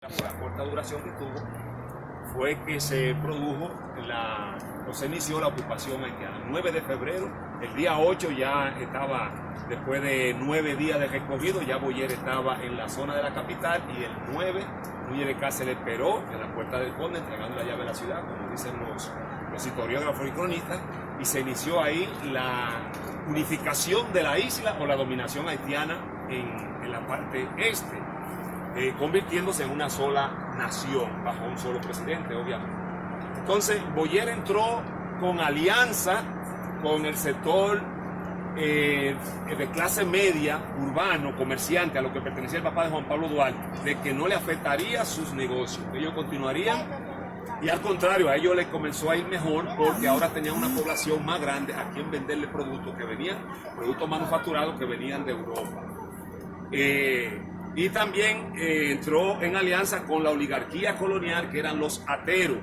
Por la corta duración que tuvo, fue que se produjo o se inició la ocupación haitiana. El 9 de febrero, el día 8 ya estaba, después de 9 días de recorrido, ya Boyer estaba en la zona de la capital, y el 9, Núñez de Cáceres esperó en la Puerta del Conde, entregando la llave de la ciudad, como dicen los historiógrafos y cronistas, y se inició ahí la unificación de la isla o la dominación haitiana en la parte este. Convirtiéndose en una sola nación, bajo un solo presidente, obviamente. Entonces, Boyer entró con alianza con el sector de clase media, urbano, comerciante, a lo que pertenecía el papá de Juan Pablo Duarte, de que no le afectaría sus negocios, que ellos continuarían, y al contrario, a ellos les comenzó a ir mejor, porque ahora tenían una población más grande a quien venderle productos que venían, productos manufacturados que venían de Europa. Y también entró en alianza con la oligarquía colonial, que eran los ateros,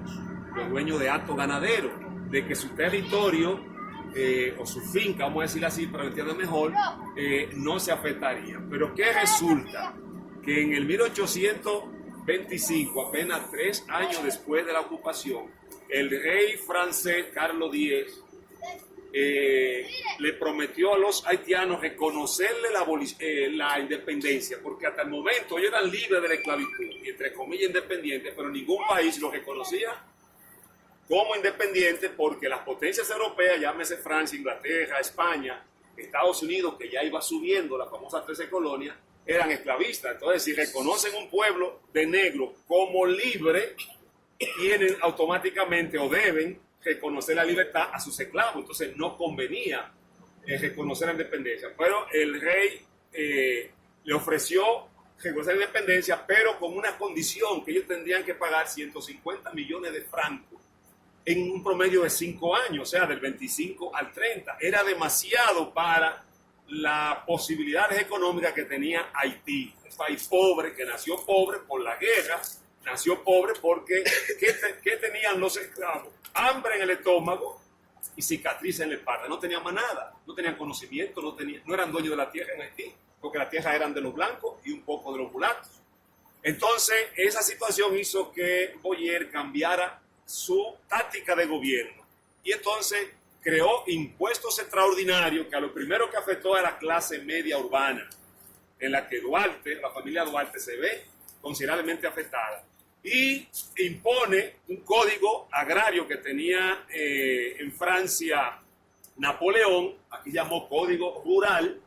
los dueños de hato ganadero, de que su territorio o su finca, vamos a decir así para que entiendan mejor, no se afectaría. Pero ¿qué resulta? Que en el 1825, apenas 3 años después de la ocupación, el rey francés Carlos X le prometió a los haitianos reconocerle la independencia, porque hasta el momento ellos eran libres de la esclavitud y entre comillas independientes, pero ningún país los reconocía como independientes, porque las potencias europeas, llámese Francia, Inglaterra, España, Estados Unidos, que ya iba subiendo las famosas 13 colonias, eran esclavistas. Entonces, si reconocen un pueblo de negro como libre, tienen automáticamente o deben reconocer la libertad a sus esclavos. Entonces no convenía reconocer la independencia, pero el rey le ofreció reconocer la independencia, pero con una condición, que ellos tendrían que pagar 150 millones de francos en un promedio de 5 años, o sea, del 25 al 30. Era demasiado para las posibilidades económicas que tenía Haití, un país pobre, que nació pobre por la guerra, nació pobre porque ¿qué tenían los esclavos? Hambre en el estómago y cicatrices en la espalda. No tenían más nada, no tenían conocimiento, no eran dueños de la tierra en Haití, porque la tierra eran de los blancos y un poco de los mulatos. Entonces, esa situación hizo que Boyer cambiara su táctica de gobierno, y entonces creó impuestos extraordinarios que a lo primero que afectó a la clase media urbana, en la que Duarte, la familia Duarte, se ve considerablemente afectada, y impone un código agrario que tenía en Francia Napoleón, aquí llamó código rural,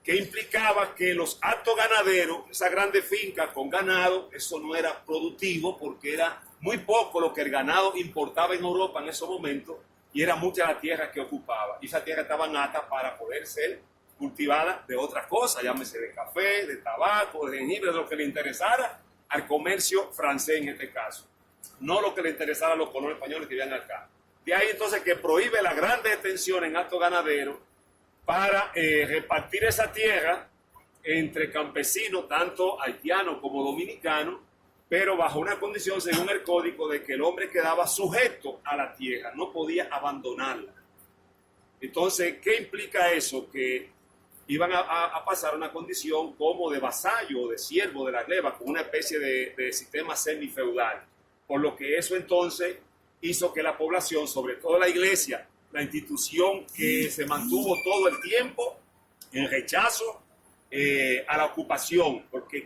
que implicaba que los hatos ganaderos, esas grandes fincas con ganado, eso no era productivo, porque era muy poco lo que el ganado importaba en Europa en esos momentos, y era mucha la tierra que ocupaba, y esa tierra estaba apta para poder ser cultivada de otras cosas, llámese de café, de tabaco, de jengibre, de lo que le interesara al comercio francés en este caso, no lo que le interesara a los colonos españoles que vivían acá. De ahí entonces que prohíbe la gran detención en actos ganaderos para repartir esa tierra entre campesinos, tanto haitianos como dominicanos, pero bajo una condición, según el código, de que el hombre quedaba sujeto a la tierra, no podía abandonarla. Entonces, ¿qué implica eso? Que iban a pasar una condición como de vasallo o de siervo de la gleba, con una especie de sistema semifeudal. Por lo que eso entonces hizo que la población, sobre todo la iglesia, la institución que se mantuvo todo el tiempo en rechazo a la ocupación, porque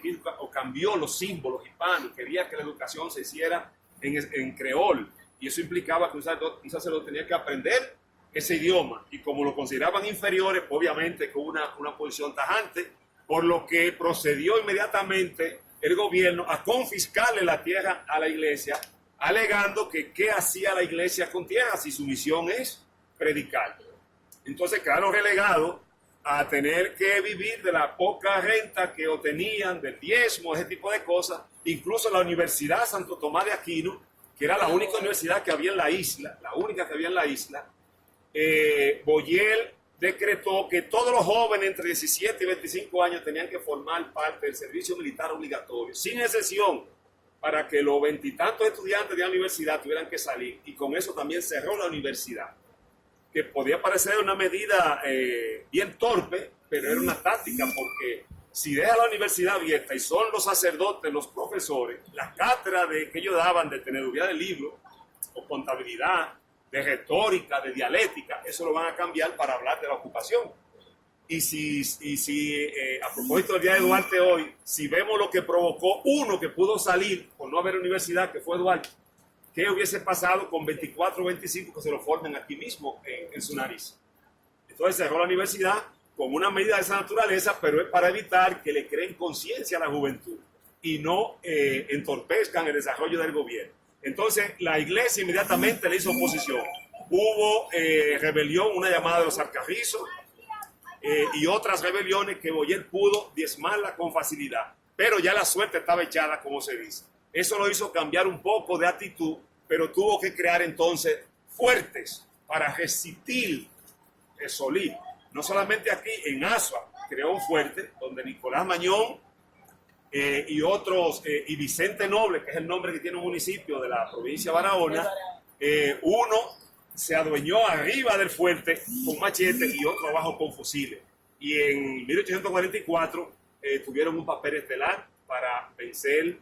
cambió los símbolos hispanos, quería que la educación se hiciera en creol, y eso implicaba que un sacerdote tenía que aprender ese idioma, y como lo consideraban inferiores, pues obviamente con una posición tajante, por lo que procedió inmediatamente el gobierno a confiscarle la tierra a la iglesia, alegando que qué hacía la iglesia con tierra si su misión es predicar. Entonces quedaron relegados a tener que vivir de la poca renta que obtenían, del diezmo, ese tipo de cosas. Incluso la Universidad Santo Tomás de Aquino, que era la única universidad que había en la isla, Boyer decretó que todos los jóvenes entre 17 y 25 años tenían que formar parte del servicio militar obligatorio, sin excepción, para que los 20 y tantos estudiantes de la universidad tuvieran que salir, y con eso también cerró la universidad, que podía parecer una medida bien torpe, pero era una táctica, porque si deja la universidad abierta y son los sacerdotes, los profesores, las cátedras que ellos daban de teneduría de libros o contabilidad, de retórica, de dialéctica, eso lo van a cambiar para hablar de la ocupación. Y si a propósito del día de Duarte hoy, si vemos lo que provocó uno que pudo salir por no haber universidad, que fue Duarte, ¿qué hubiese pasado con 24 o 25 que se lo formen aquí mismo en su nariz? Entonces cerró la universidad con una medida de esa naturaleza, pero es para evitar que le creen conciencia a la juventud y no entorpezcan el desarrollo del gobierno. Entonces la iglesia inmediatamente le hizo oposición. Hubo rebelión, una llamada de los Alcarrizos y otras rebeliones que Boyer pudo diezmarla con facilidad. Pero ya la suerte estaba echada, como se dice. Eso lo hizo cambiar un poco de actitud, pero tuvo que crear entonces fuertes para resistir el Solís. No solamente aquí, en Asua creó un fuerte donde Nicolás Mañón y otros, y Vicente Noble, que es el nombre que tiene un municipio de la provincia de Barahona, uno se adueñó arriba del fuerte con machete y otro abajo con fusiles. Y en 1844 tuvieron un papel estelar para vencer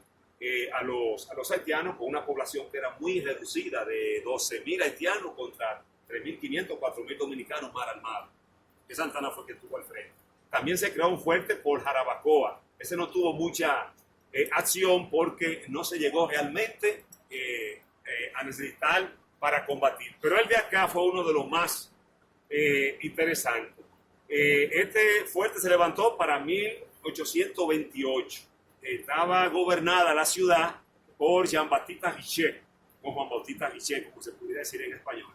a los haitianos con una población que era muy reducida, de 12.000 haitianos contra 3.500, 4.000 dominicanos mal armados. Que Santana fue que tuvo al frente. También se creó un fuerte por Jarabacoa. Ese no tuvo mucha acción porque no se llegó realmente a necesitar para combatir. Pero el de acá fue uno de los más interesantes. Este fuerte se levantó para 1828. Estaba gobernada la ciudad por Jean-Baptiste Richet, o Juan Bautista Richet, como se pudiera decir en español.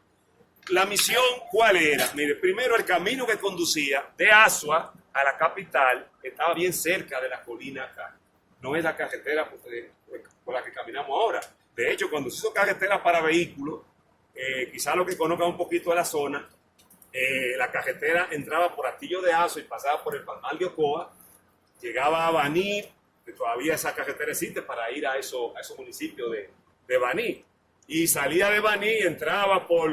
La misión, ¿cuál era? Mire, primero el camino que conducía de Asua a la capital estaba bien cerca de la colina acá. No es la carretera por la que caminamos ahora. De hecho, cuando se hizo carretera para vehículos, quizás los que conozcan un poquito de la zona, la carretera entraba por Astillo de Asua y pasaba por el Palmar de Ocoa, llegaba a Baní, que todavía esa carretera existe para ir a esos municipios de Baní. Y salía de Baní, entraba por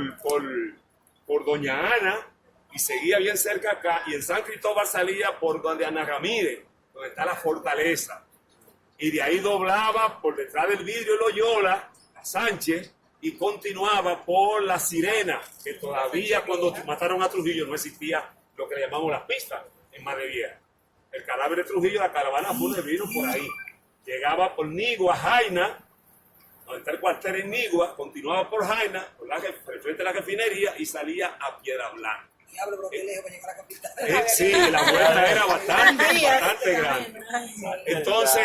Doña Ana y seguía bien cerca acá. Y en San Cristóbal salía por donde Ana Ramírez, donde está la fortaleza. Y de ahí doblaba por detrás del vidrio Loyola, a Sánchez, y continuaba por La Sirena, que todavía cuando mataron a Trujillo no existía lo que le llamamos las pistas en Madre Vieja. El cadáver de Trujillo, la caravana fúnebre vino por ahí. Llegaba por Nigua, Jaina, donde está el cuartel en Nigua, continuaba por Jaina, frente a la refinería y salía a Piedra Blanca. Diablo, pero qué lejos para llegar a la capital. Sí, la vuelta era bastante grande. Entonces,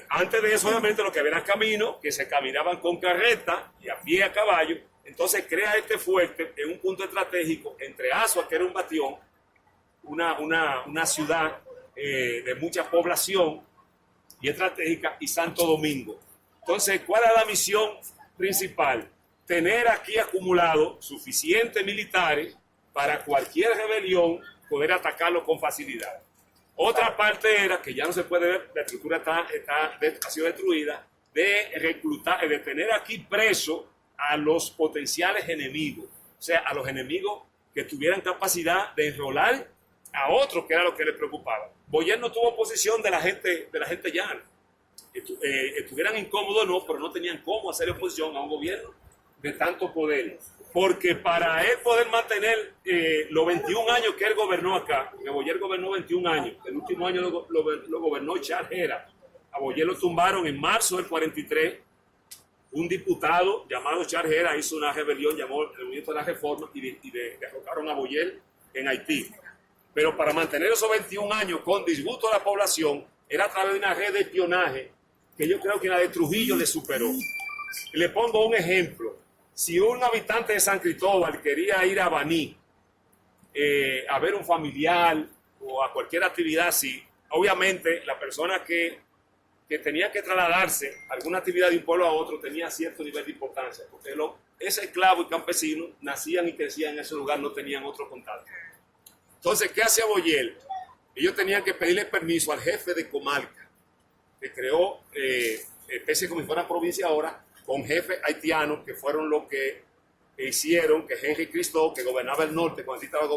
antes de eso, obviamente, lo que había era camino, que se caminaban con carreta y a pie a caballo. Entonces, crea este fuerte en un punto estratégico entre Asua, que era un bastión, una ciudad de mucha población y estratégica, y Santo Domingo. Entonces, ¿cuál es la misión principal? Tener aquí acumulado suficientes militares para cualquier rebelión poder atacarlo con facilidad. Otra parte era, que ya no se puede ver, la estructura ha sido destruida, de reclutar, de tener aquí preso a los potenciales enemigos, o sea, a los enemigos que tuvieran capacidad de enrolar a otros, que era lo que les preocupaba. Boyer no tuvo oposición de la gente llana. Estuvieran incómodos o no, pero no tenían cómo hacer oposición a un gobierno de tanto poder. Porque para él poder mantener los 21 años que él gobernó acá, que Boyer gobernó 21 años, el último año lo gobernó Charles Gera. A Boyer lo tumbaron en marzo del 43. Un diputado llamado Charles Gera hizo una rebelión, llamó el Movimiento de la Reforma y derrocaron a Boyer en Haití. Pero para mantener esos 21 años con disgusto a la población, era a través de una red de espionaje que yo creo que la de Trujillo le superó. Le pongo un ejemplo. Si un habitante de San Cristóbal quería ir a Baní a ver un familiar o a cualquier actividad así, obviamente la persona que tenía que trasladarse a alguna actividad de un pueblo a otro tenía cierto nivel de importancia, porque ese esclavo y campesino nacían y crecían en ese lugar, no tenían otro contacto. Entonces, ¿qué hacía Boyer? Ellos tenían que pedirle permiso al jefe de comarca, que creó, especie como si fuera provincia ahora, con jefes haitianos que fueron los que hicieron que Henry Cristo, que gobernaba el norte, cuando estaba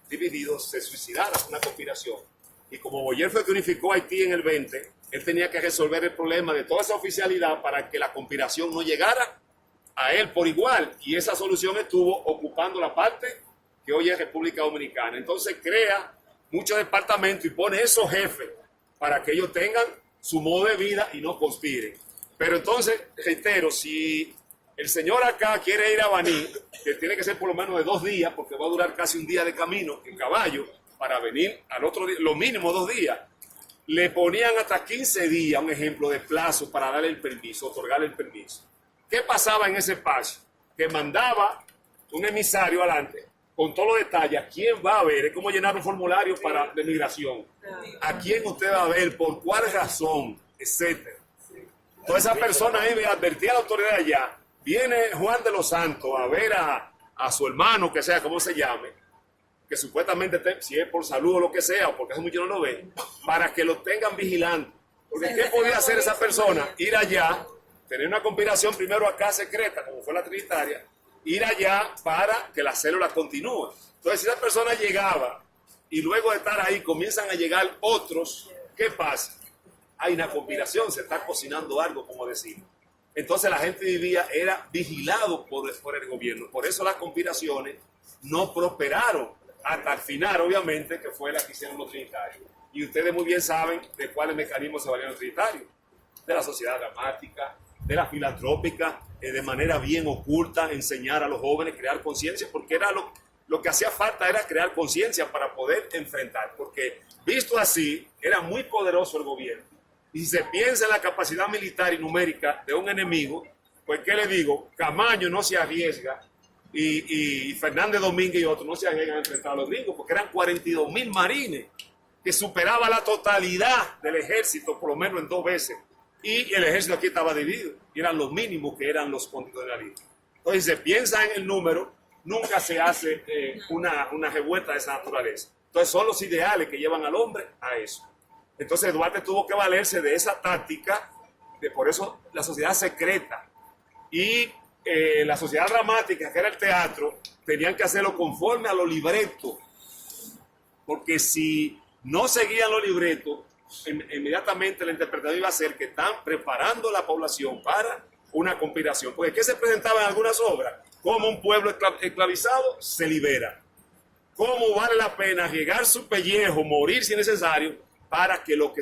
dividido, se suicidara, una conspiración. Y como Boyer fue que unificó Haití en el 20, él tenía que resolver el problema de toda esa oficialidad para que la conspiración no llegara a él por igual. Y esa solución estuvo ocupando la parte que hoy es República Dominicana. Entonces crea muchos departamentos y pone esos jefes para que ellos tengan su modo de vida y no conspiren. Pero entonces, reitero, si el señor acá quiere ir a Baní, que tiene que ser por lo menos de 2 días, porque va a durar casi un día de camino en caballo, para venir al otro día, lo mínimo 2 días, le ponían hasta 15 días, un ejemplo, de plazo para darle el permiso, otorgarle el permiso. ¿Qué pasaba en ese espacio? Que mandaba un emisario adelante con todos los detalles, a quién va a ver, es como llenar un formulario de migración, a quién usted va a ver, por cuál razón, etcétera. Toda esa persona ahí me advertía a la autoridad allá, viene Juan de los Santos a ver a su hermano, que sea, como se llame, que supuestamente, si es por salud o lo que sea, o porque hace mucho no lo ven, para que lo tengan vigilante. Porque ¿qué podía hacer esa persona? Ir allá, tener una conspiración primero acá secreta, como fue la Trinitaria, ir allá para que la célula continúe. Entonces, si esa persona llegaba y luego de estar ahí comienzan a llegar otros, ¿qué pasa? Hay una conspiración, se está cocinando algo, como decimos. Entonces la gente vivía, era vigilado por el gobierno. Por eso las conspiraciones no prosperaron hasta el final, obviamente, que fue la que hicieron los trinitarios. Y ustedes muy bien saben de cuáles mecanismos se valieron los trinitarios. De la sociedad dramática, de la filantrópica, de manera bien oculta, enseñar a los jóvenes, crear conciencia, porque era lo que hacía falta era crear conciencia para poder enfrentar, porque visto así, era muy poderoso el gobierno. Y si se piensa en la capacidad militar y numérica de un enemigo, pues ¿qué le digo? Camaño no se arriesga y Fernández Domínguez y otros no se arriesgan a enfrentar a los gringos, porque eran 42,000 marines, que superaba la totalidad del ejército, por lo menos en 2 veces. Y el ejército aquí estaba dividido, y eran los mínimos que eran los constitucionalistas. Entonces, si se piensa en el número, nunca se hace una revuelta de esa naturaleza. Entonces, son los ideales que llevan al hombre a eso. Entonces, Duarte tuvo que valerse de esa táctica, por eso la sociedad secreta y la sociedad dramática, que era el teatro, tenían que hacerlo conforme a los libretos, porque si no seguían los libretos, inmediatamente la interpretación iba a ser que están preparando a la población para una conspiración. Porque ¿qué se presentaba en algunas obras? Cómo un pueblo esclavizado se libera. Cómo vale la pena llegar su pellejo, morir si es necesario, para que lo que son